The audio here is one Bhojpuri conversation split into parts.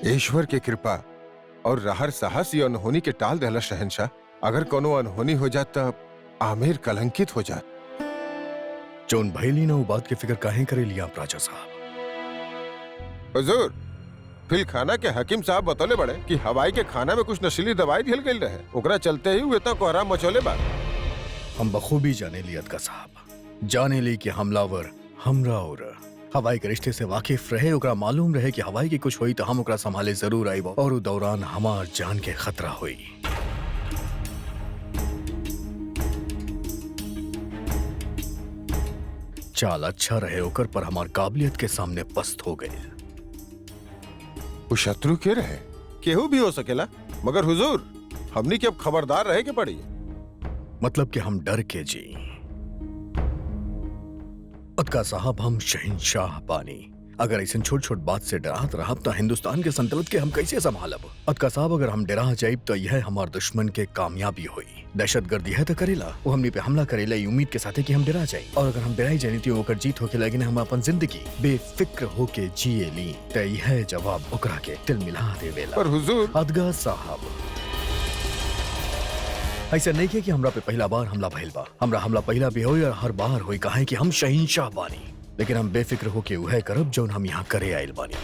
ईश्वर की कृपा और रहर साहस ये अनहोनी के टाल देहला शहनशाह। अगर कोनो अनहोनी हो जात तब आमिर कलंकित हो जात। जोन भैली ना वो बात की फिक्र काहे करे लिया आप राजा साहब? हुजूर, फिल खाना के हकीम साहब बतौले बड़े कि हवाई के खाना में कुछ नशीली दवाई दिल गई रहे, ओकरा चलते ही वे तो कोहरा मचोले बा। हम बखूबी जाने लियत का साहब, जाने ली कि हमलावर हमरा और हवाई के रिश्ते से वाकिफ रहे, ओकरा मालूम रहे कि हवाई की कुछ हुई तो हम ओकरा संभाले जरूर आईब और उ दौरान हमार जान के खतरा हुई। चाल अच्छा रहे ओकर पर हमार काबिलियत के सामने पस्त हो गए। वो शत्रु के रहे केहू भी हो सकेला, मगर हुजूर हमनी के अब खबरदार रहे के पड़ी। मतलब कि हम डर के जी। अदका साहब हम शहंशाह बानी, अगर ऐसे छोट छोट बात से डरात रहब तो हिंदुस्तान के संतलत के हम कैसे संभालब? अदका साहब अगर हम डरा जाइब तो यह हमार दुश्मन के कामयाबी हुई। दहशतगर्दी है तो करेला, वो हमनी पे हमला करेला ये उम्मीद के साथ कि हम डरा जाए, और अगर हम डराई जानी तो ओकर जीत होके लगे हम अपन जिंदगी बेफिक्र होके जिए ली तो यह जवाब ओकरा के दिल मिला देवेला। पर हुजूर अदगा साहब ऐसा नहीं कि हमरा पे पहला बार हमला भइल बा, हमरा हमला पहला भी होई और हर बार होई, काहे कि हम शहंशाह बानी, लेकिन हम बेफिक्र होके उहे करब जौन हम यहाँ करे आइल बानी।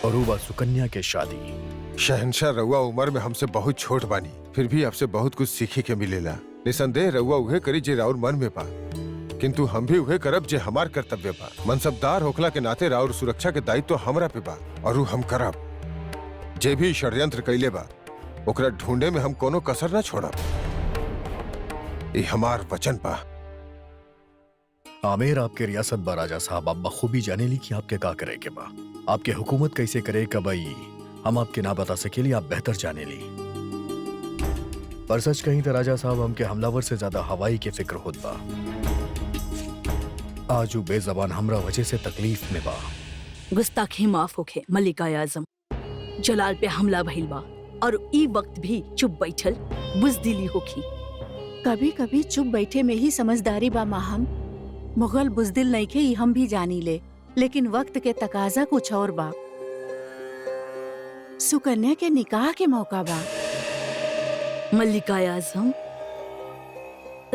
और वो सुकन्या के शादी। शहंशाह रउआ उम्र में हमसे बहुत छोट बानी, फिर भी आपसे बहुत कुछ सीखे के मिलेला। निसंदेह रउआ उहे करी जे राउर मन में बा, किंतु हम भी उहे करब जे हमार कर्तव्य बा। मनसबदार होखला के नाते राउर सुरक्षा के दायित्व हमरा पे बा और हम करब। जे भी षड्यंत्र कैले बा ओकरा ढूंढे में हम कोनो कसर न छोड़ब, ये हमार वचन बा। आमिर आपके रियासत बा राजा साहब, आप बखूबी जाने ली कि आपके का करे के बा, आपके हुकूमत कैसे करे कबई हम आपके ना बता सकेली, आप बेहतर जाने ली। पर सच कहीं तो राजा साहब हमके हमलावर से ज्यादा हवाई के फिक्र होत बा। आजू बेजबान हमरा वजह से तकलीफ में बा। गुस्ताखी माफ होखे मलिका आजम, जलाल पे हमला भइल बा और ई वक्त भी चुप बैठल बुजदिली होखी। कभी कभी चुप बैठे में ही समझदारी बा माहम। मुगल बुजदिल नहीं खे हम भी जानी ले, लेकिन वक्त के तकाजा कुछ और बा। सुकन्या के निकाह के मौका बा। मल्लिका आजम,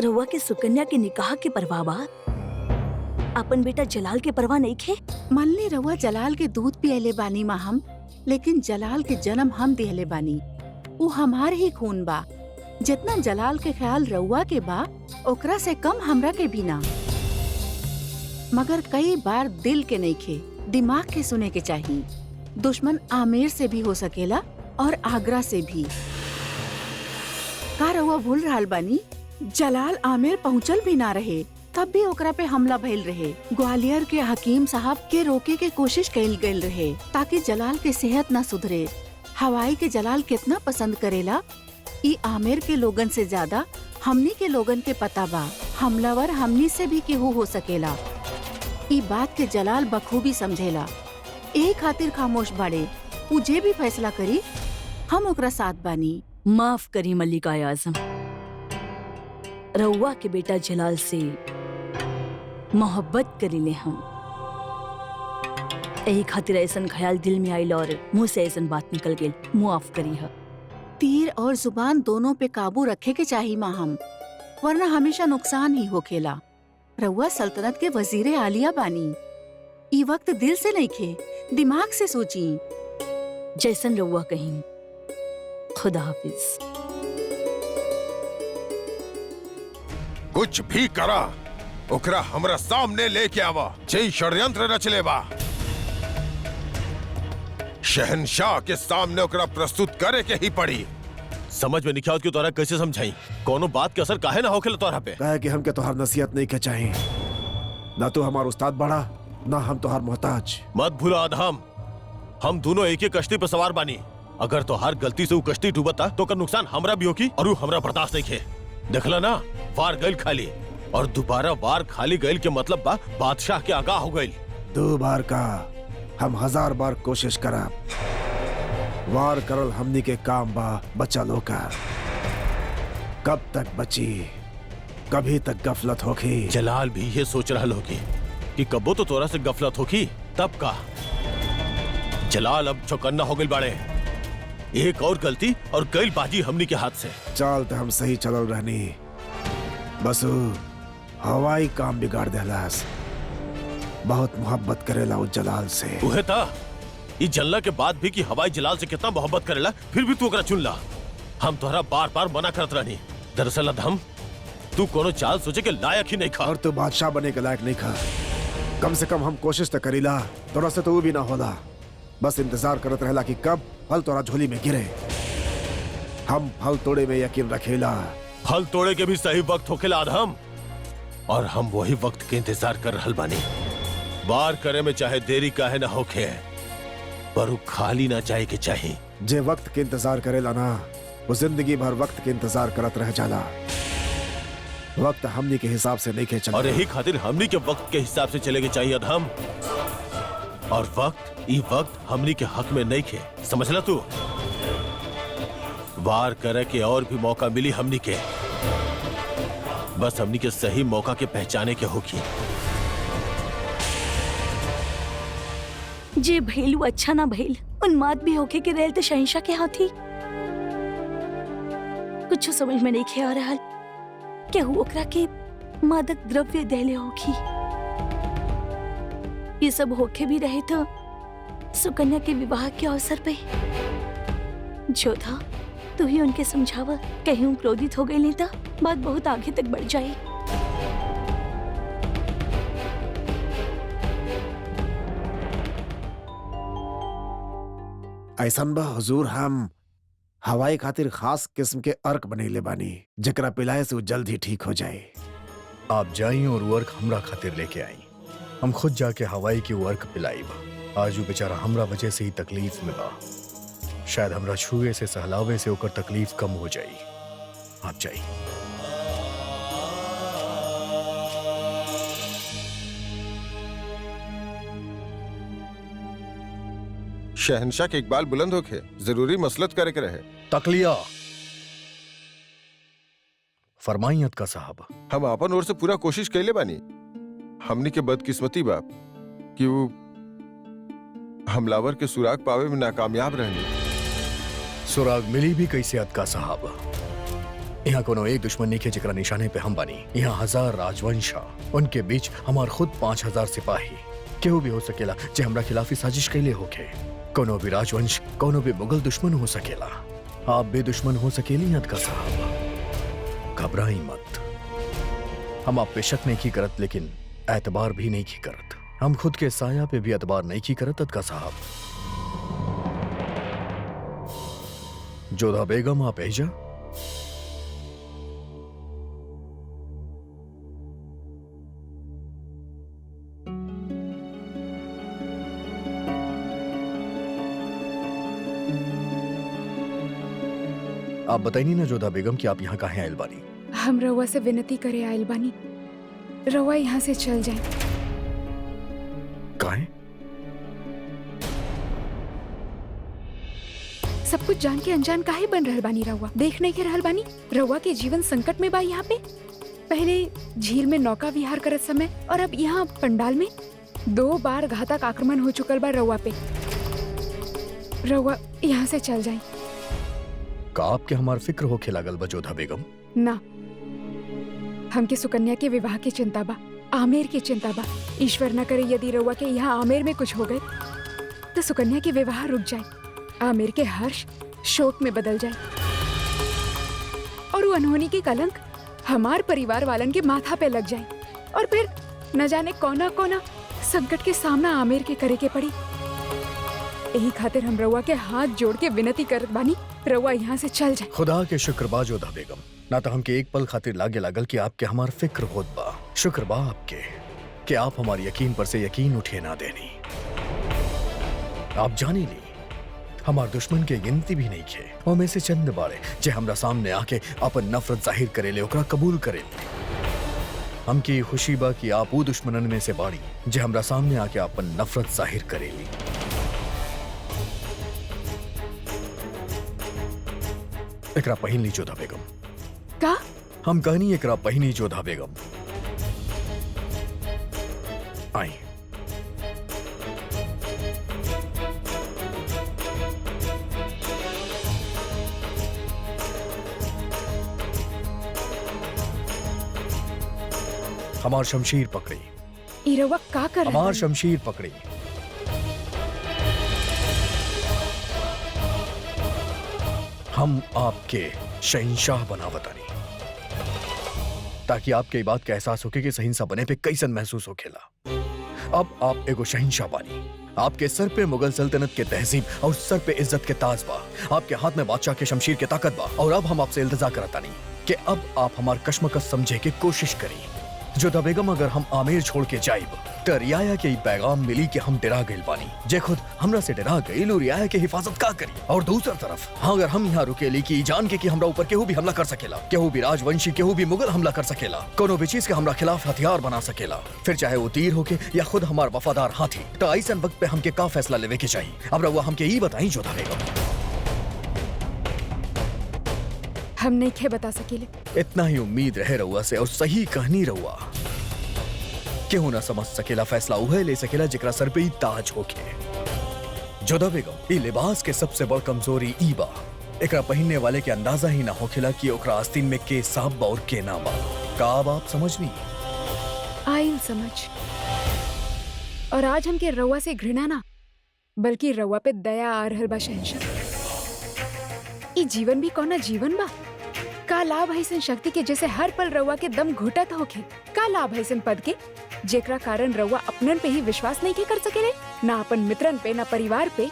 रउआ के सुकन्या के निकाह के परवाह बा, अपन बेटा जलाल के परवाह नहीं खे? मल्ली रउआ जलाल के दूध पियले बानी माहम, लेकिन जलाल के जन्म हम दिहले बानी, वो हमार ही खून बा। जितना जलाल के ख्याल रउआ के बा ओकरा से कम हमरा के भी ना। मगर कई बार दिल के नहीं खे, दिमाग के सुने के चाहिए। दुश्मन आमेर से भी हो सकेला और आगरा से भी। का रउआ भूल रहल बानी? जलाल आमेर पहुँचल भी ना रहे तब भी ओकरा पे हमला भइल रहे। ग्वालियर के हकीम साहब के रोके के कोशिश कैल गयल रहे ताकि जलाल के सेहत न सुधरे। हवाई के जलाल कितना पसंद करेला ई आमेर के लोगन से ज्यादा हमनी के लोगन के पता बा। हमलावर हमनी से भी केहू हो सकेला, ई बात के जलाल बखूबी समझेला। यही खातिर खामोश बाड़े। उ जे भी फैसला करी हम ओकरा साथ बानी। माफ करी मल्लिका आजम, रउआ के बेटा जलाल से मोहब्बत करीले हम, यही खातिर ऐसन ख्याल दिल में आइल और मुंह से ऐसन बात निकल गई। मुआफ करी है। तीर और जुबान दोनों पे काबू रखे के चाहिए माहम, वरना हमेशा नुकसान ही होखेला। रउआ सल्तनत के वजीरे आलिया बानी, ई वक्त दिल से नहीं खे, दिमाग से सोची। जैसन रउआ कहीं। खुदा हाफिज। कुछ भी करा ओकरा हमरा सामने लेके आवा, जय षड्यंत्र रचले बा। शहंशाह के सामने ओकरा प्रस्तुत करे के ही पड़ी। समझ में नहीं आवत कि तोरा कैसे समझाई, कोनो बात के असर काहे ना होखेला तोरा पे? कहे कि हमके तोहार नसीहत नहीं के चाहिए, ना तो हमार उस्ताद बड़ा ना हम तोहार मोहताज। मत भूलो आदम, हम दोनों एक ही कश्ती पे सवार बानी। अगर तोहार गलती से वो कश्ती डूबता तो का नुकसान हमरा भी होगी और वो हमरा बर्दाश्त नहीं खे। देखला ना, वार गइल खाली और दोबारा वार खाली गइल के मतलब बा बादशाह के आगाह हो गइल। 2 बार का हम 1000 बार कोशिश करा। वार करल हमनी के काम बा बच्चा लोग का। कब तक बची, कभी तक गफलत होगी। जलाल भी ये सोच रहा होगी कि कबो तो तोरा से गफलत होगी, तब का जलाल अब चौकन्ना हो गई बाड़े। एक और गलती और गई बाजी हमनी के हाथ से। चाल तो हम सही चलल रहनी, बस उ हवाई काम बिगाड़ देलास। बहुत मोहब्बत करेला उस जलाल से। उहे था ई जलना के बाद भी कि हवाई जलाल से कितना मोहब्बत करेला, फिर भी तू ओकरा चुन ला। हम तोहरा बार बार मना करत रहनी। दरअसल अधम तू कोनो चाल सोचे के लायक ही नहीं खा। और तू बादशाह बने के लायक नहीं खा। कम से कम हम कोशिश तो करीला, तोरा से तो वो भी ना होला। बस इंतजार करत रहला कि कब फल तोरा झोली में गिरे। हम फल तोड़े में यकीन रखेला। फल तोड़े के भी सही वक्त होखेला अधम, और हम वही वक्त के इंतजार कर रहल बानी। वार करे में चाहे देरी काहे ना होखे, पर उ खाली ना जाए के चाहिए। जे वक्त के इंतजार करेला ना, वो जिंदगी भर वक्त के इंतजार करत रह जाला। वक्त हमनी के हिसाब से नहीं के चलता। और यही खातिर हमनी के वक्त के हिसाब से चले के चाहिए अधम। और वक्त हमनी के हक में नहीं खे, समझला तू। वार करे के और भी मौका मिली हमनी के, बस हमनी के सही मौका के पहचाने के होगी। जे भइल वो अच्छा ना भइल, उन्माद भी होके के रहल तो शहंशाह के हाथी। कुछ समझ में नहीं आ रहा क्या हु ओकरा के मादक द्रव्य देले होगी। ये सब होके भी रहे तो सुकन्या के विवाह के अवसर पे जोधा तू ही उनके समझावा, कहीं क्रोधित हो गई नहीं तो बात बहुत आगे तक बढ़ जाए। ऐसन बा हुजूर, हम हवाई खातिर खास किस्म के अर्क बनेले बानी, जकरा पिलाए से वो जल्द ही ठीक हो जाए। आप जाई और वो अर्क हमरा खातिर लेके आई। हम खुद जाके हवाई की वो अर्क पिलाईब। आज वो बेचारा हमरा वजह से ही तकलीफ में बा। शायद हमरा छुए से सहलावे से ओकर तकलीफ कम हो जाई। आप जाई। शहनशाह के इकबाल बुलंद होके जरूरी मसलत करे के रहे। तकलिया फरमाइयत का साहब। हम अपन ओर से पूरा कोशिश कैले बानी। हमनी के बदकिस्मती बा कि वो हमलावर के सुराग पावे में नाकामयाब रहनी। सुराग मिली भी कैसे अदका साहब। यहाँ कोनो एक दुश्मन नहीं के जिकरा निशाने पे हम बनी। यहाँ 1000 राजवंश, उनके बीच हमार खुद 5000 सिपाही। केहू भी हो सकेला जे हमरा खिलाफी साजिश कैले होके। कोनो भी राजवंश, कोनो भी मुगल दुश्मन हो सकेला। आप भी दुश्मन हो सकेली अदका साहब। घबराई मत। हम आप पे शक नहीं की करत, लेकिन एतबार भी नहीं की करत। हम खुद के साया पे भी एतबार नहीं की करत अदका साहब। जोधा बेगम आप भेजा। आप बताइए ना जोधा बेगम कि आप यहाँ काहे आयल बानी? हम रउआ से विनती करे आयल बानी, रउआ यहाँ से चल जाए। काहे? सब कुछ जान के अनजान काहे बन रहल बानी रउआ? देख नहीं के रहल बानी रउआ के जीवन संकट में बा। यहाँ पे पहले झील में नौका विहार करत समय और अब यहाँ पंडाल में 2 बार घातक आक्रमण हो चुकल बा रउआ पे। रउआ यहाँ से चल जाए। का आपके हमार फिक्र होखे लागल बा जोधा बेगम? ना, हमके सुकन्या के विवाह की चिंता बा, आमेर की चिंता बा। ईश्वर न करे यदि रउआ के यहाँ आमेर में कुछ हो गए तो सुकन्या के विवाह रुक जाए, आमेर के हर्ष शोक में बदल जाए और वो अनहोनी की कलंक हमार परिवार वालन के माथा पे लग जाए और फिर न जाने कौना कौना संकट के सामना आमेर के करे के पड़ी। यही खातिर हम रउआ के हाथ जोड़ के विनती करत बानी, रउआ यहाँ से चल जाए। खुदा के शुक्र बा जोधा बेगम, ना तो हमके एक पल खातिर लागे लागल कि आपके हमार फिक्र होत बा। शुक्र बा आपके कि आप हमारे यकीन पर से यकीन उठे ना देनी। आप जानी ली हमार दुश्मन के गिनती भी नहीं खे। वो में से चंद बारे जे हमरा सामने आके अपन नफरत जाहिर करेले, ओकरा कबूल करेले। हमकी खुशी बा कि आप वो दुश्मनन में से बाड़ी जे हमरा सामने आके अपन नफरत जाहिर करेली। एकरा पहिन ली जोधा बेगम। का? हम कहनी एकरा पहिनी जोधा बेगम। आई। हमार शमशीर पकड़ी, ई रउआ का कर रहल हमार बानी? शमशीर पकड़ी। हम आपके शहंशाह बनावतानी ताकि आपके बात का एहसास होके कि शहंशाह बने पे कैसन महसूस होखेला। अब आप एगो शहंशाह बानी, आपके सर पे मुगल सल्तनत के तहजीब और सर पे इज्जत के ताज बा, आपके हाथ में बादशाह के शमशीर के ताकत बा। और अब हम आपसे इल्तिजा करता नहीं कि अब आप हमार कश्मकश समझे की कोशिश करी। जोधा बेगम, अगर हम आमेर छोड़ के जाइब तो रियाया के ई पैगाम मिली कि हम डरा गइल बानी, जे खुद हमरा से डरा गइल और रियाया के हिफाजत का करी। और दूसरी तरफ अगर हम यहाँ रुकेली कि जान के कि हमरा ऊपर केहू भी हमला कर सकेला, केहू भी राजवंशी, केहू भी मुगल हमला कर सकेला, कोनो भी चीज के हमरा खिलाफ हथियार बना सकेला, फिर चाहे वो तीर होके या खुद हमार वफादार हाथी, तो ऐसा वक्त पे हमके का फैसला लेवे के चाहिए। अब रउआ हमके ई बताई जोधा बेगम। हम नहीं खे बता सकेले। इतना ही उम्मीद रहे रउआ से और सही कहनी रउआ। केहू ना समझ सकेला फैसला उहे ले सकेला जेकरा सर पे ई ताज होके। जोधा बेगम, ई लिबास के सबसे बड़ कमजोरी ई बा, एकरा पहनने वाले के अंदाजा ही ना होखेला कि ओकरा आस्तीन में के साफ बा और के ना बा। का अब आप समझनी? आइल समझ। और आज हमके रउआ से घृणा ना बल्कि रउआ पे दया आ रहल बा शहंशाह। ई जीवन भी कौना जीवन बा? का लाभ है ऐसन शक्ति के जैसे हर पल रउआ के दम घुटत होखे? का लाभ है ऐसन पद के जेकरा कारण रउआ अपनन पे ही विश्वास नहीं के कर सकेले, ना अपन मित्रन पे, ना परिवार पे,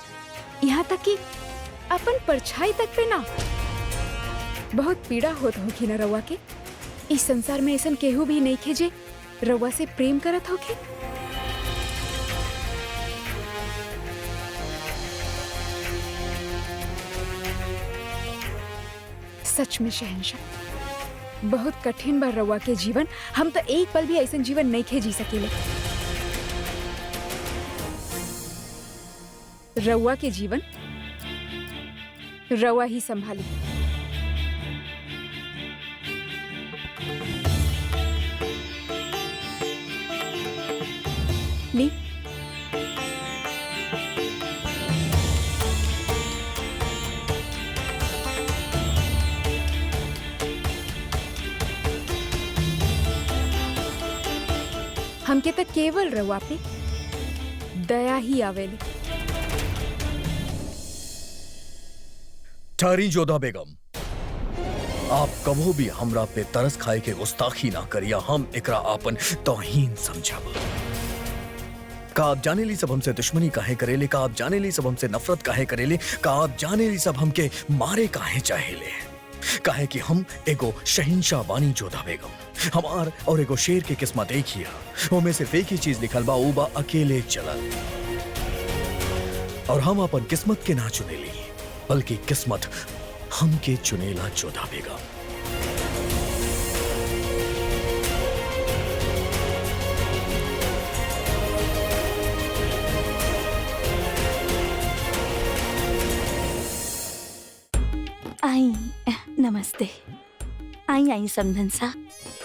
यहाँ तक कि अपन परछाई तक पे ना। बहुत पीड़ा होत होगी ना रउआ के? इस संसार में ऐसन केहू भी नहीं खे जे रउआ से प्रेम करत होखे? सच में शहंशाह, बहुत कठिन बा रउआ के जीवन। हम तो एक पल भी ऐसा जीवन नहीं खे जी सकेले। रउआ के जीवन रउआ ही संभाली। ली हमके तो केवल रउआ पे दया ही आवेले। ठहरी जोधा बेगम, आप कभो भी हमरा पे तरस खाए के गुस्ताखी ना करिया। हम एकरा आपन तौहीन समझब। का आप जाने ली सब हमसे दुश्मनी काहे करेले? का आप जाने ली सब हमसे नफरत काहे करेले? का आप जाने ली सब हमके मारे काहे चाहेले? काहे कि हम एगो शहंशाह बानी जोधा बेगम। हमार और एगो शेर के किस्मत एक ही है, ओमे सिर्फ एक ही चीज लिखल बा, ऊ बा अकेले चलल। और हम अपन किस्मत के ना चुनेली बल्कि किस्मत हमके चुनेला जोधा बेगम। आई नमस्ते। आई आई समधन सा,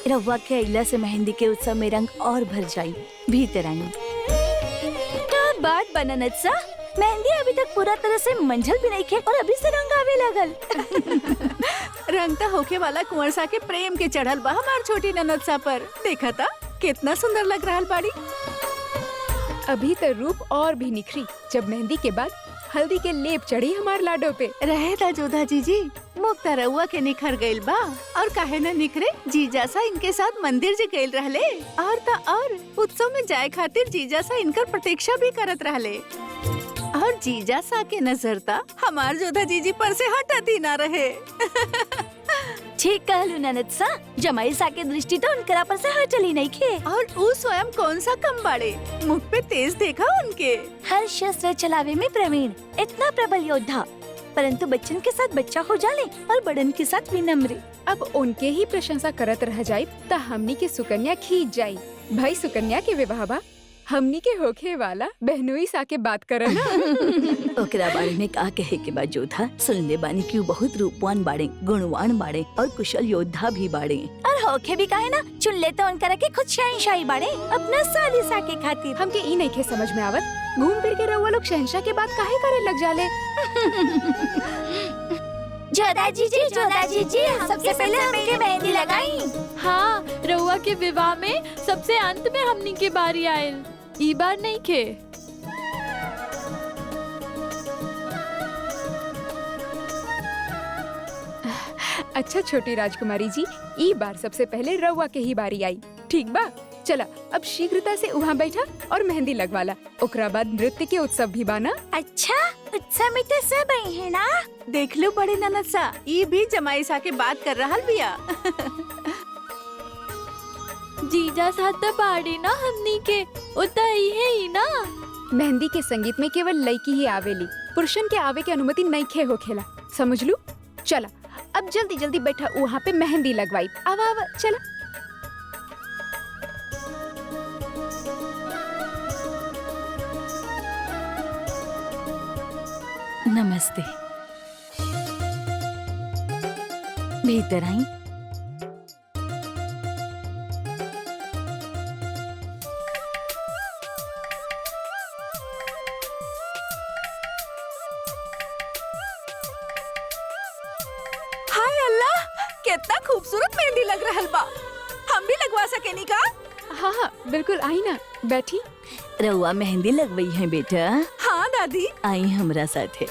रउआ के अइला से मेहंदी के उत्सव में रंग और भर जाई। भीतर आई। क्या बात बननत सा, मेहंदी अभी तक पूरा तरह से मंझल भी नहीं खे और अभी से रंग आवे लगल। रंग तो होके वाला कुंवर सा के प्रेम के चढ़ल बा हमार छोटी ननद सा पर। देखा था कितना सुंदर लग रहा बाड़ी। अभी तो रूप और भी निखरी जब मेहंदी के बाद हल्दी के लेप चढ़ी हमार लाडो पे। रहे दा जोधा जीजी, मुक्ता रउआ के निखर गइल बा। और काहे न निखरे, जीजा सा इनके साथ मंदिर जे गइल रहले और उत्सव में जाए खातिर जीजा सा इनकर प्रतीक्षा भी करत रहले। और जीजा सा के नजर ता हमार जोधा जीजी पर से हटत ही ना रहे। ठीक कहलू ननद सा, जमाई सा के दृष्टि तो उनकरा पर से हटली नहीं खे। और वो स्वयं कौन सा कम बाड़े, मुख पे तेज देखा उनके। हर शस्त्र चलावे में प्रवीण, इतना प्रबल योद्धा, परंतु बच्चन के साथ बच्चा हो जाले और बड़न के साथ विनम्र। अब उनके ही प्रशंसा करत रह जाई त हमनी के सुकन्या खींच जाई। भाई सुकन्या के विवाह बा, हमनी के होखे वाला बहनोई सा के बात करन। ओकरा बारे में का कहे के बाद जोधा, सुन ले बानी कि बहुत रूपवान बाड़े, गुणवान बाड़े और कुशल योद्धा भी बाड़े। और होखे भी काहे ना, चुन ले तो उनकरा के खुद शहंशाही बाड़े अपना साली सा के खातिर। हमके ई नहीं के समझ में आवत, घूम फिर के रउआ लोग शहंशाह के बात काहे करे लग जाले। जोधा जीजी सबसे पहले हमके मेहंदी लगाई। हाँ, रउआ के विवाह में सबसे अंत में हमनी के बारी आयल, ई बार नहीं खे। अच्छा छोटी राजकुमारी जी, ई बार सबसे पहले रउआ के ही बारी आई। ठीक बा, चला अब शीघ्रता से वहाँ बैठा और मेहंदी लगवाला। ओकरा बाद नृत्य के उत्सव भी बाना। अच्छा, उत्सव में तो सब आई है ना। देख लो बड़े ननद सा, ये भी जमाई सा के बात कर रहा बिया। जीजा साथ तो बाड़ी ना हमनी के, उतना ही है ही ना। मेहंदी के संगीत में केवल लड़की ही आवेली, पुरुषन के आवे के अनुमति नहीं खे होखेला, समझ लू। चला अब जल्दी जल्दी बैठा, वहाँ पे मेहंदी लगवाई। अब चला। नमस्ते, भीतर आई। हाय अल्लाह, कितना खूबसूरत मेहंदी लग रहल बा। हम भी लगवा सकेनी का? हाँ हाँ बिल्कुल, आई ना, बैठी। रउआ मेहंदी लगवई है बेटा? हाँ दादी। आई हमरा साथे।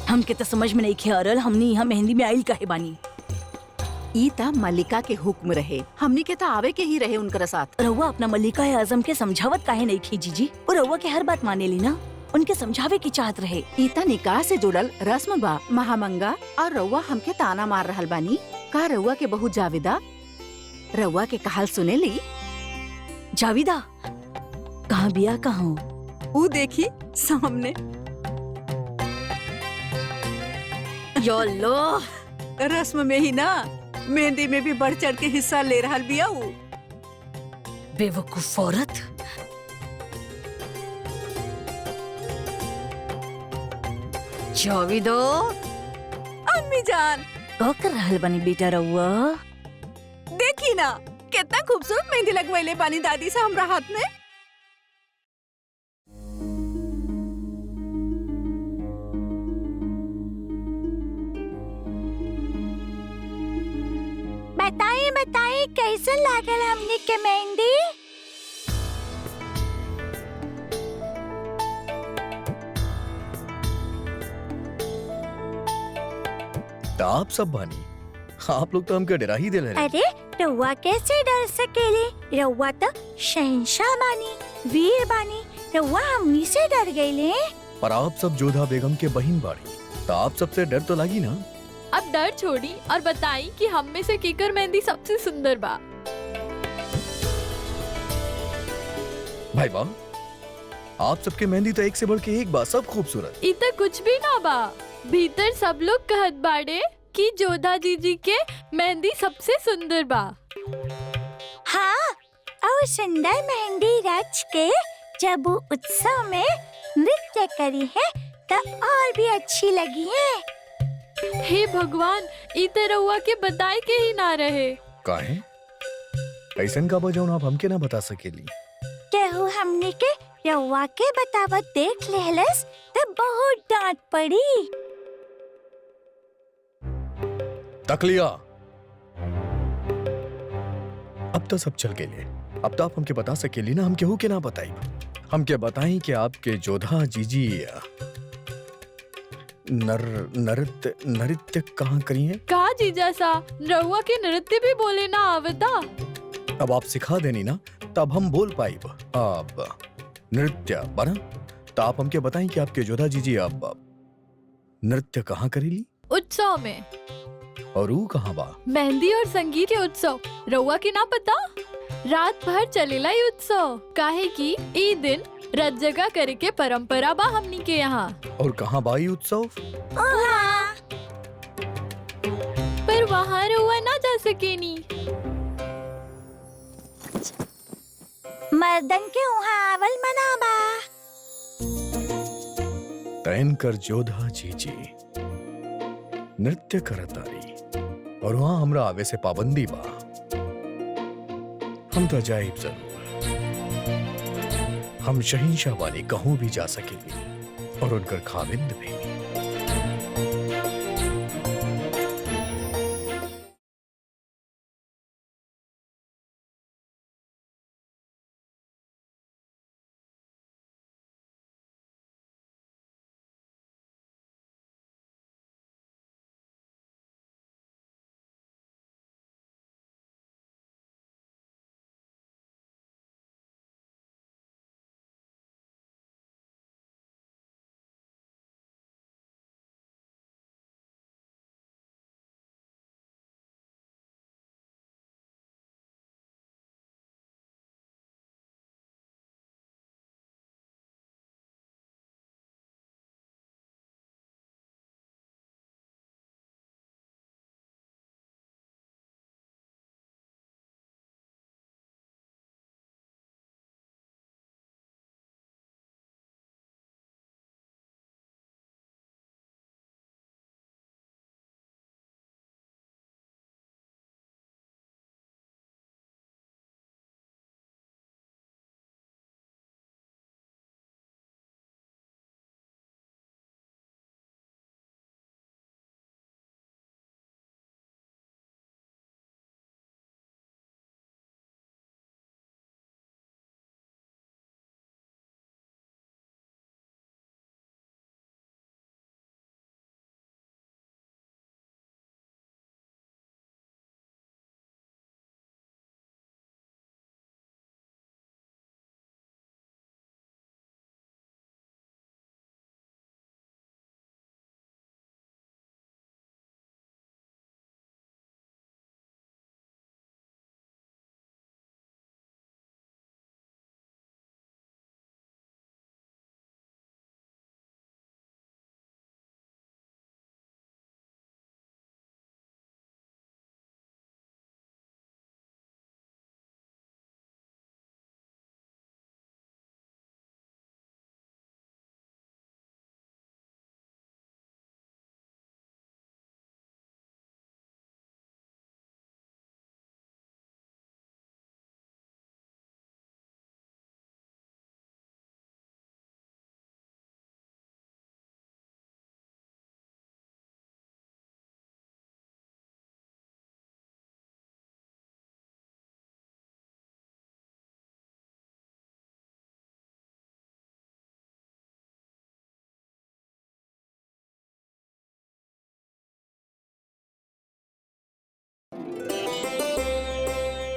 हमके तो समझ में नहीं खे आ रहल हमनी यहाँ मेहंदी में आइल काहे बानी। ई ता मल्लिका के हुक्म रहे, हमनी के ता आवे के ही रहे उनकर साथ। रउआ अपना मल्लिका आजम के समझावत काहे नहीं खी जीजी? और रउआ के हर बात माने ली ना, उनके समझावे की चाहत रहे। ई ता निकाह से जुड़ल रस्म बा महामंगा, और रउआ हमके ताना मार रहल बानी का रउआ के बहुत जावेदा। रउआ के कहल सुने ली। जाविदा कहाँ बिया कहाँ? वो देखी सामने। योल्लो, रस्म में ही ना, मेहंदी में भी बढ़ चढ़ के हिस्सा ले रहल बिया वो। बेवकूफ औरत। जाविदो, अम्मी जान का कर रहल बानी बेटा रउआ? देखी ना, कितना खूबसूरत मेहंदी लगवैले बानी दादी से हमरा हाथ में। बताइए कैसे लागल हमनी के मेहंदी? तो आप सब बानी, आप लोग तो हमके डरा ही दे रहे। अरे रउआ कैसे डर सकेले? रउआ तो शहंशाह बानी, वीर बानी, रउआ हमनी से डर गईले। पर आप सब जोधा बेगम के बहन बाड़ी, तो आप सबसे डर तो लगी ना। अब डर छोड़ी और बताई कि हम में से केकर मेहंदी सबसे सुंदर बा। भाई बा, आप सबके मेहंदी तो एक से बढ़ के एक बा, सब खूबसूरत। इतना कुछ भी ना बा, भीतर सब लोग कहत बाड़े कि जोधा जीजी के मेहंदी सबसे सुंदर बा। हाँ, और सुंदर मेहंदी रच के जब वो उत्सव में नृत्य करी है तो और भी अच्छी लगी है। हे भगवान, इते रउआ के बताए के ही ना रहे। काहे? ऐसन का बजाऊन आप हमके ना बता सकेली? केहू हमने के रउआ के बतावत देख लेहलस तो बहुत डांट पड़ी। तकलिया, अब तो सब चल गए। अब तो आप हमके बता सकेली ना, हम केहू के ना बताई। हमके बताई कि आपके जोधा जीजी नृत्य कहाँ करी है? का जीजा सा, रउआ के नृत्य भी बोले ना आवता। अब आप सिखा देनी ना, तब हम बोल पाई। अब नृत्य बना, तो आप हमके बताएं कि आपके जोधा जीजी अब नृत्य कहाँ करीली? उत्सव में। और वो कहाँ बा? मेहंदी और संगीत के उत्सव, रउआ के ना पता? रात भर चलेला ये उत्सव, काहे कि ई दिन रत जगह करे के परंपरा बा हमनी के यहाँ। और कहाँ बा ये उत्सव? पर वहाँ रउआ ना जा सकेनी। मर्दन के वहाँ आवल मना बा। तैन कर जोधा जीजी नृत्य करतारी, और वहाँ हमरा आवे से पाबंदी बा। हम तो जाइब जरूर, हम शहिंशाह वाली कहूँ भी जा सकेंगे। और उनकर खाविंद भी।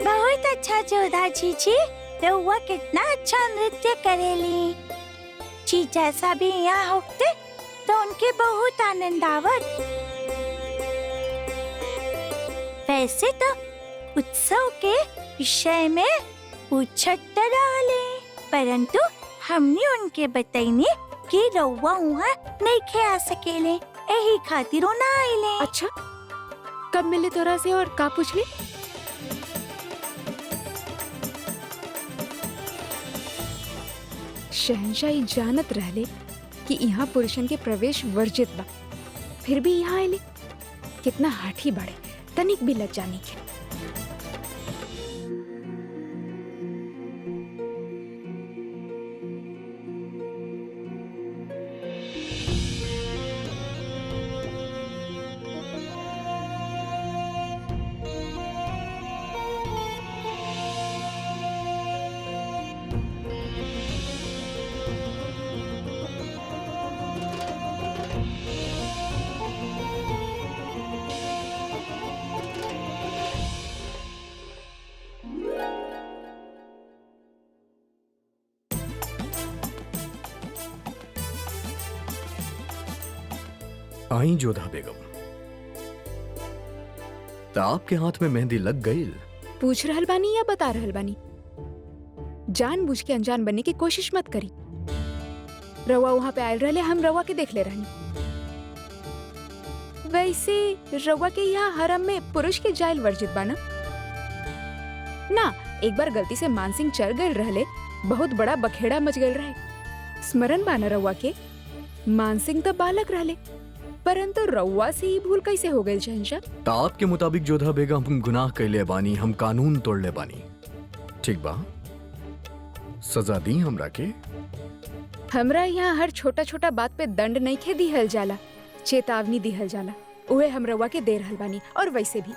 बहुत अच्छा जोधा चीची, रउआ कितना अच्छा नृत्य करेली। चीचा सा भी यहाँ होते तो उनके बहुत आनंद आवत। वैसे तो उत्सव के विषय में पूछत रहले, परंतु हमने उनके बताइने कि रउआ वहाँ नहीं खे आ सकेले, यही खातिर वो ना आइले। अच्छा, कब मिले तोरा से और का पूछली? शहंशाही जानत रहले कि यहाँ पुरुषन के प्रवेश वर्जित बा, फिर भी यहाँ आइले। कितना हाठी बड़े, तनिक भी लज्जा नहीं के। आई जोधा बेगम, तो आपके हाथ में मेहंदी लग गई? पूछ रहल बानी या बता रहल बानी? जानबूझ के अनजान बनने की कोशिश मत करी। रवा वहाँ पे आयल रहले, हम रवा के देख ले रहनी। वैसे रवा के यहाँ हरम में पुरुष के जायल वर्जित बाना ना। एक बार गलती से मानसिंह चल गए रहले, बहुत बड़ा बखेड़ा मच गए रहे। स्मरण बाना रवा के? मानसिंह तो बालक रहले, परंतु रउआ से ही भूल कैसे हो गई शहंशाह? तो आपके मुताबिक जोधा बेगम हम गुनाह कैले बानी, हम कानून तोड़ले बानी, ठीक बा? सजा दी हमरा के, हमरा यहाँ हर छोटा छोटा बात पे दंड नहीं खे दिहल जाला, चेतावनी दिहल जाला। उहे हम रउआ के दे रहल बानी। और वैसे भी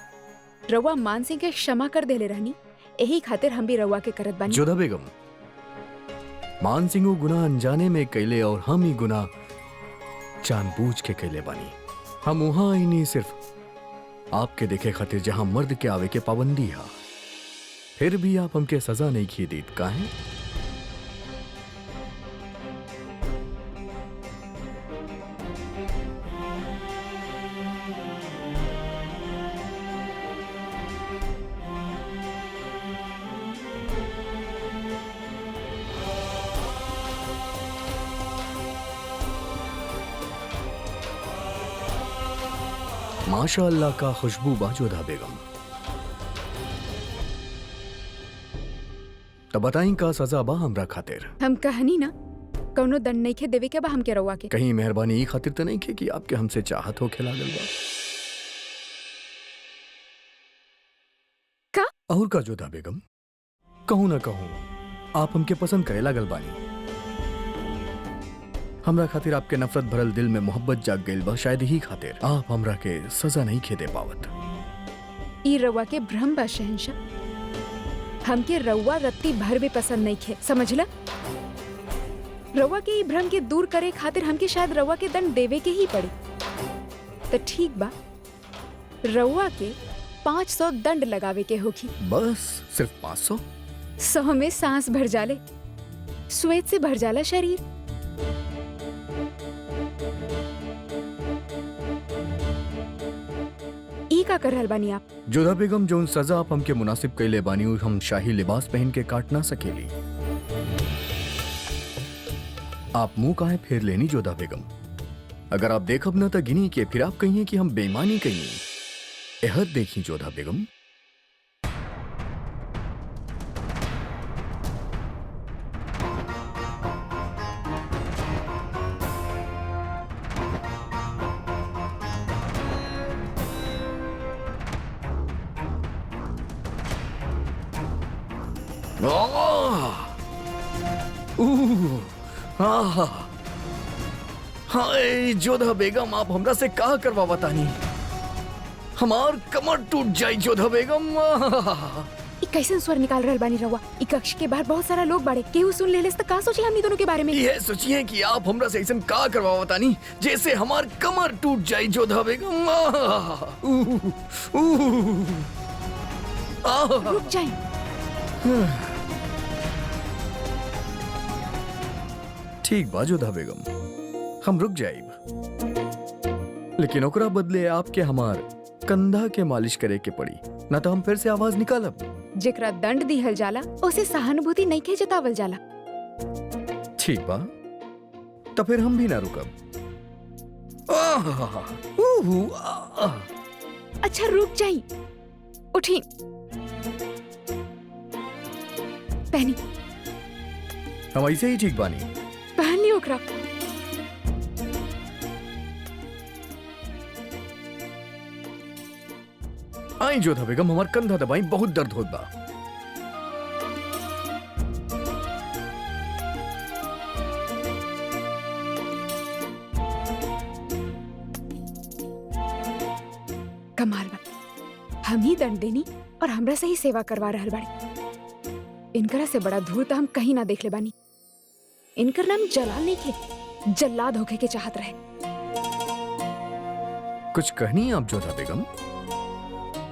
रउआ मान सिंह के क्षमा कर देले रहनी, यही खातिर हम भी रउआ के करत बानी। जोधा बेगम, मान सिंह वो गुनाह अनजाने में कैले और हम ही गुनाह जानबूझ के कैले बानी। हम वहां ही नहीं सिर्फ आपके देखे खातिर जहां मर्द के आवे के पाबंदी है, फिर भी आप हमके सजा नहीं की दीत काहे? माशाअल्लाह का खुशबू बा जोधा बेगम। तो बताई का सजा बा हमरा खातिर? हम कहनी ना कौनो दंड नहीं खे देवे के बा हमके रउआ के। कहीं मेहरबानी ई खातिर तो नहीं खे कि आपके हमसे चाहत हो खेला गल बा? का? और का जोधा बेगम, कहूं ना कहूं आप हमके पसंद करे लागल बानी। हमरा खातिर आपके नफरत भरल दिल में मोहब्बत जाग गइल बा, शायद ही खातिर आप हमरा के सजा नहीं खे दे पावत। ई रउआ के भ्रम बा शहंशाह। हमके रउआ रत्ती भर भी पसंद नहीं खे, समझला? रउआ के ई भ्रम के दूर करे खातिर हमके शायद रउआ के दंड देवे के ही पड़े। तो ठीक बा, रउआ के 500 दंड लगावे के होगी। बस सिर्फ 500? 100 में सांस भर जाले, श्वेत से भर जाला शरीर। ई का कर रहल बानी आप? जोधा बेगम, जो सजा आप हमके मुनासिब कैले बानी उ हम शाही लिबास पहन के काट ना सकेली। आप मुंह काहे फेर लेनी जोधा बेगम? अगर आप देखब ना तो गिनी के फिर आप कहिए कि हम बेईमानी कही। एहद देखी जोधा बेगम, हाय जोधा बेगम, आप हमरा से का करवा बतानी? हमार कमर टूट जाई जोधा बेगम। ई कैसन स्वर निकाल रहल बानी रउआ? ई कक्ष के बाहर बहुत सारा लोग बाड़े, केहू सुन लेलेस त का सोची हमनी दोनों के बारे में? ये सोचिए कि आप हमरा से ऐसन का करवा बतानी जैसे हमार कमर टूट जाई जोधा बेगम। रुक जाई। ठीक बा जोधा बेगम, हम रुक जाइब, लेकिन ओकरा बदले आपके हमार कंधा के मालिश करे के पड़ी, ना तो हम फिर से आवाज निकालब। जेकरा दंड दिहल जाला उसे सहानुभूति नहीं के जतावल जाला। ठीक बा, तो फिर हम भी ना रुकब। अच्छा रुक जाई, उठी, पहनी। हम ऐसे ही ठीक बानी। पहन ली ओकरा। आई जोधा बेगम, हमार कंधा दबाई, बहुत दर्द होत बा। कमाल बा, हम ही दंड देनी और हमरा से ही सेवा करवा रहल बाड़े। इनकरा से बड़ा धूर्त हम कहीं ना देख ले बानी। इनकर नाम जलाल नहीं थे, जल्लाद होके के चाहत रहे। कुछ कहनी आप जोधा बेगम?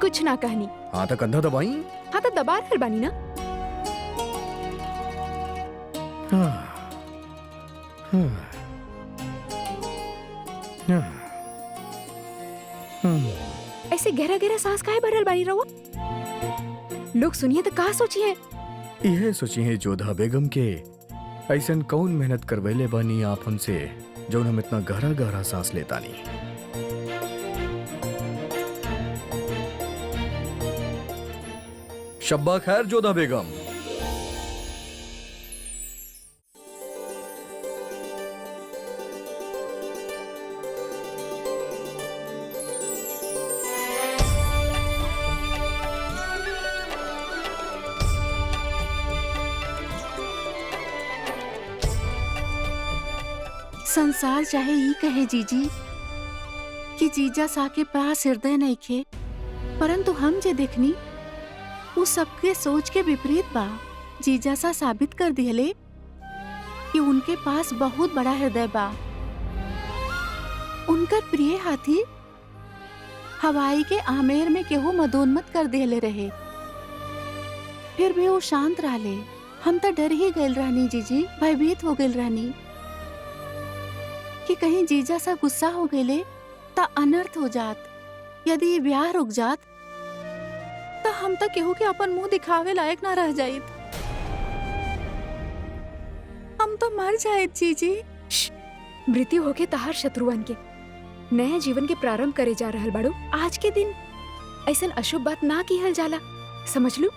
कुछ ना कहनी। हाँ तो कंधा दबाई। हाँ तो दबा रहल बानी ना। ऐसे गहरा गहरा सांस काहे भरल बानी रहुआ? लोग सुनिए तो का सोचिए? यह सोची है जोधा बेगम के ऐसन कौन मेहनत करवैले बानी आप हमसे जो हम इतना गहरा गहरा सांस लेता नहीं। शब्बा खैर जोधा बेगम। संसार चाहे ई कहे जीजी कि जीजा सा के पास हृदय नहीं खे, परंतु हम जे देखनी वो सबके सोच के विपरीत बा। जीजा सा साबित कर दिले कि उनके पास बहुत बड़ा हृदय बा। उनकर प्रिय हाथी हवाई के आमेर में केहू मदोन्मत कर दिले रहे, फिर भी वो शांत रहले। हम तो डर ही गए रानी जीजी, भयभीत हो गए रानी कि कहीं जीजा सा गुस्सा हो गए ता अनर्थ हो जात। यदि ये ब्याह रुक जात तो हम तो केहू के अपन मुंह दिखावे लायक ना रह जाइत। हम तो मर जाइत जीजी। मृत्यु होके तहार शत्रुवन के नए जीवन के प्रारंभ करे जा रहल बाड़ू। आज के दिन ऐसन अशुभ बात ना किहल जाला, समझ लू।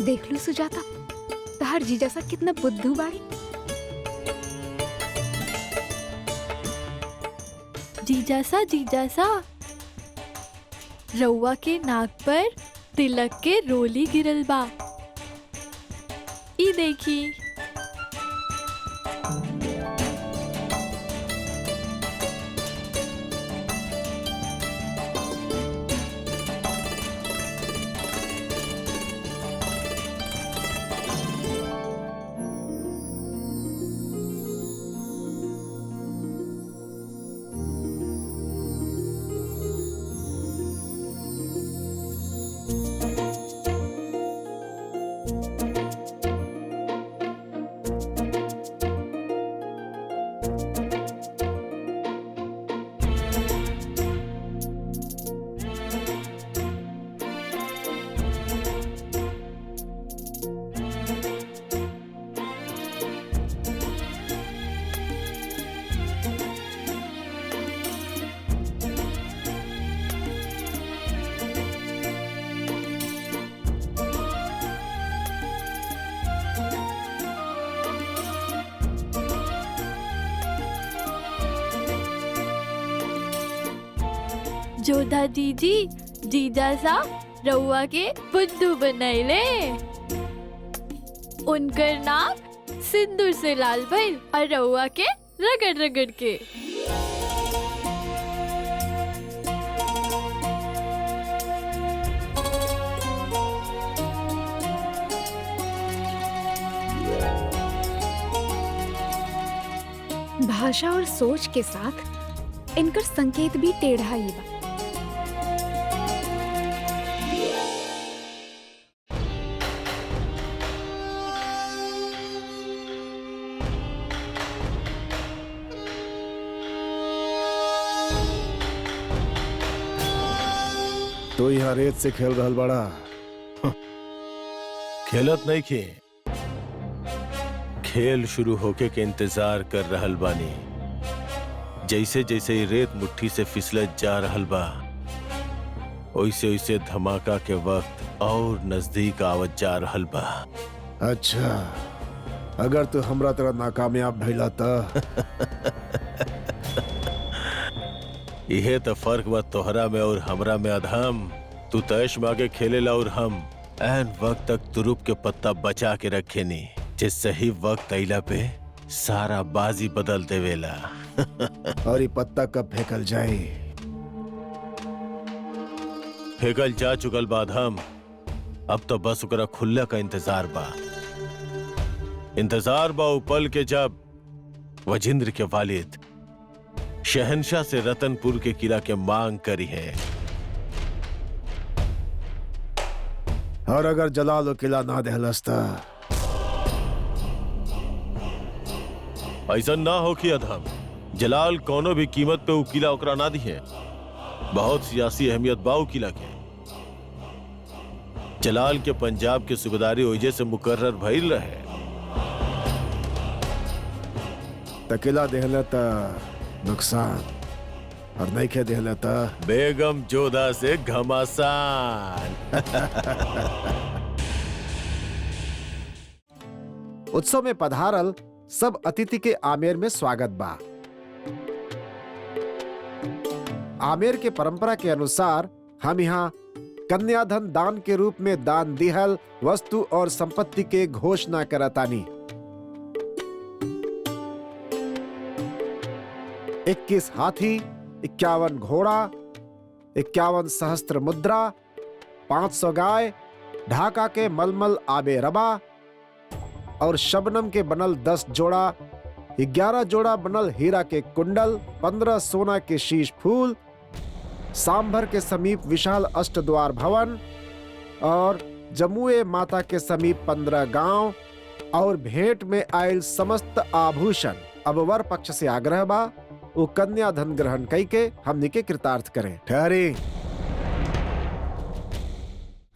देख लू सुजाता, तहार जीजा सा कितना बुद्धू बाड़ी। जीजासा रउआ के नाक पर तिलक के रोली गिरल बा। ई देखी। जोधा दीदी जीजा सा रउआ के बुद्धू बनैले। उनकर नाम सिंदूर से लाल भइल और रउआ के रगड़ रगड़ के। भाषा और सोच के साथ इनकर संकेत भी टेढ़ा ही बा। तो यहाँ रेत से खेल रहल बड़ा। खेलत नहीं खे, खेल शुरू होके के इंतजार कर रहल बानी। जैसे जैसे ये रेत मुट्ठी से फिसलत जा रहल बा, वैसे वैसे धमाका के वक्त और नजदीक आवत जा रहल बा। अच्छा, अगर तू हमरा तरह नाकामयाब भइला त यह तो फर्क बा तोहरा में और हमरा में अधम। तू तैश में आगे खेलेला और हम ऐन वक्त तक तुरुप के पत्ता बचा के रखे नी, जिस सही वक्त अइला पे सारा बाजी बदल देवेला। और ये पत्ता कब फेंकल जाए? फेंकल जा चुकल बाद हम अब तो बस ओकरा खुल्ला का इंतजार बा। इंतजार बा पल के जब वजिंद्र के वालिद शहनशाह से रतनपुर के किला के मांग करी है। और अगर जलाल वो किला ना दहलस त ऐसा ना हो कि अधम जलाल कोनो भी कीमत पे वो किला ओकरा ना दिए। बहुत सियासी अहमियत बा वो किला के। जलाल के पंजाब के सूबेदारी वजह से मुकर्रर भइल रहे। त किला देहले त नुकसान, और नहीं खे देहले त बेगम जोधा से घमासान। उत्सव में पधारल सब अतिथि के आमेर में स्वागत बा। आमेर के परंपरा के अनुसार हम यहाँ कन्याधन दान के रूप में दान दिहल वस्तु और संपत्ति के घोषणा करतानी। 21 हाथी, 51 घोड़ा, 51 सहस्त्र मुद्रा, 500 गाय, ढाका के मलमल आबे रबा और शबनम के बनल 10 जोड़ा, 11 जोड़ा बनल हीरा के कुंडल, 15 सोना के शीश फूल, सांभर के समीप विशाल अष्टद्वार भवन और जमुए माता के समीप 15 गांव और भेंट में आयल समस्त आभूषण। अब वर पक्ष से आग्रह बा वो कन्या धन ग्रहण कई के हमनी के कृतार्थ करें। ठहरी,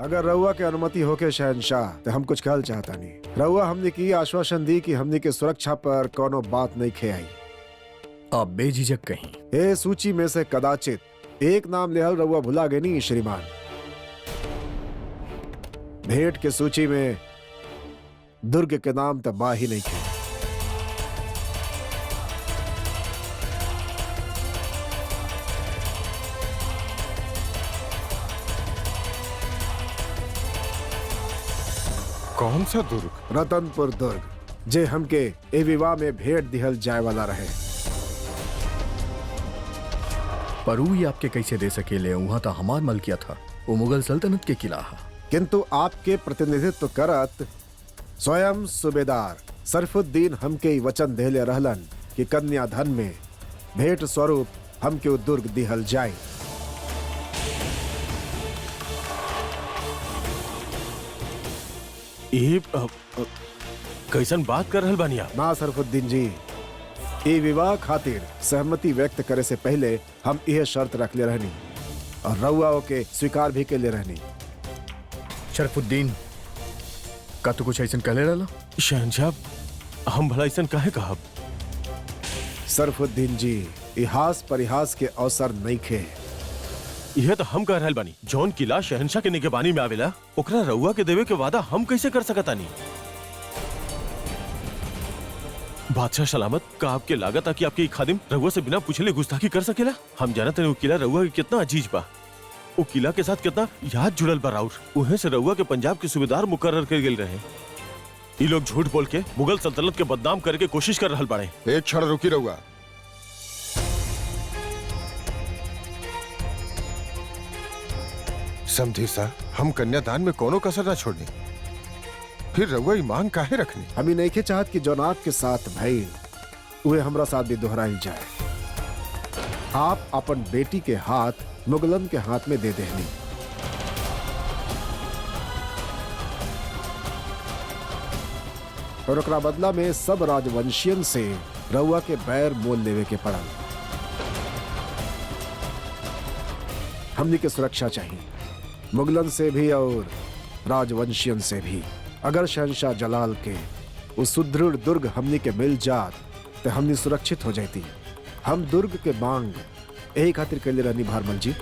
अगर रउआ के अनुमति होके शहनशाह तो हम कुछ कहल चाहता नहीं। रउआ हमने की आश्वासन दी कि हमने के सुरक्षा पर कोनो बात नहीं खे आई। आप बेझिझक कहीं। ए सूची में से कदाचित एक नाम लेहल रउआ भुला गए नहीं श्रीमान। भेंट के सूची में दुर्ग के नाम तो बा ही नहीं खे। कौन सा दुर्ग? रतनपुर दुर्ग, जे हमके ए विवाह में भेंट दिहल जाए वाला रहे। पर ऊ आपके कैसे दे सकेले? वहां तो हमार मलकिया था, वो मुगल सल्तनत के किला है। किंतु आपके प्रतिनिधित्व करत स्वयं सूबेदार सरफुद्दीन हमके ई वचन देले रहलन कि कन्या धन में भेंट स्वरूप हमके उ दुर्ग दिहल जाए। ये कैसन बात कर रहल बानी आप? ना सरफुद्दीन जी, ए विवाह खातिर सहमति व्यक्त करे से पहले हम यह शर्त रख ले रहनी और रउआ के स्वीकार भी के ले रहनी। शरफुद्दीन, का तू कुछ ऐसा कहले रहला? शहनशाह, हम भला ऐसा काहे कहब? सरफुद्दीन जी, इहास परिहास के अवसर नहीं खे। यह तो हम कह रहल बानी, जौन किला शहनशाह के निगरानी में आवेला ओकरा रउआ के देवे के वादा हम कैसे कर सकतानी? बादशाह सलामत का आपके लागत कि आपके खादिम रहुआ से बिना पूछले गुस्ताखी कर सकेला। हम जानते हैं वो किला रहुआ के कितना अजीज बा, वो किला के साथ कितना याद जुड़ल बा राउर। उहे से रहुआ के पंजाब के सूबेदार मुकर्रर कर गेल रहे। ये लोग झूठ बोल के मुगल सल्तनत के बदनाम करने की कोशिश कर रहल बाड़े। एक क्षण रुकी रहुआ। समझी सा, हम कन्यादान में कोनो कसर ना छोड़नी, फिर रहुआ ई मांग काहे रखनी? हम नहीं के चाहत कि जौनाक के साथ भइल उहे हमरा साथ भी दोहराई जाए। आप अपन बेटी के हाथ मुगलन के हाथ में दे देहनी, और ओकरा बदला में सब राजवंशियन से रउआ के बैर मोल लेवे के पड़ल। हमनी के सुरक्षा चाहिए, मुगलन से भी और राजवंशियन से भी। अगर शहंशाह जलाल के उस सुदृढ़ दुर्ग हमनी के मिल जात तो हमनी सुरक्षित हो जाती। हम दुर्ग के मांग यही खातिर कैले रहनी भारमल जी।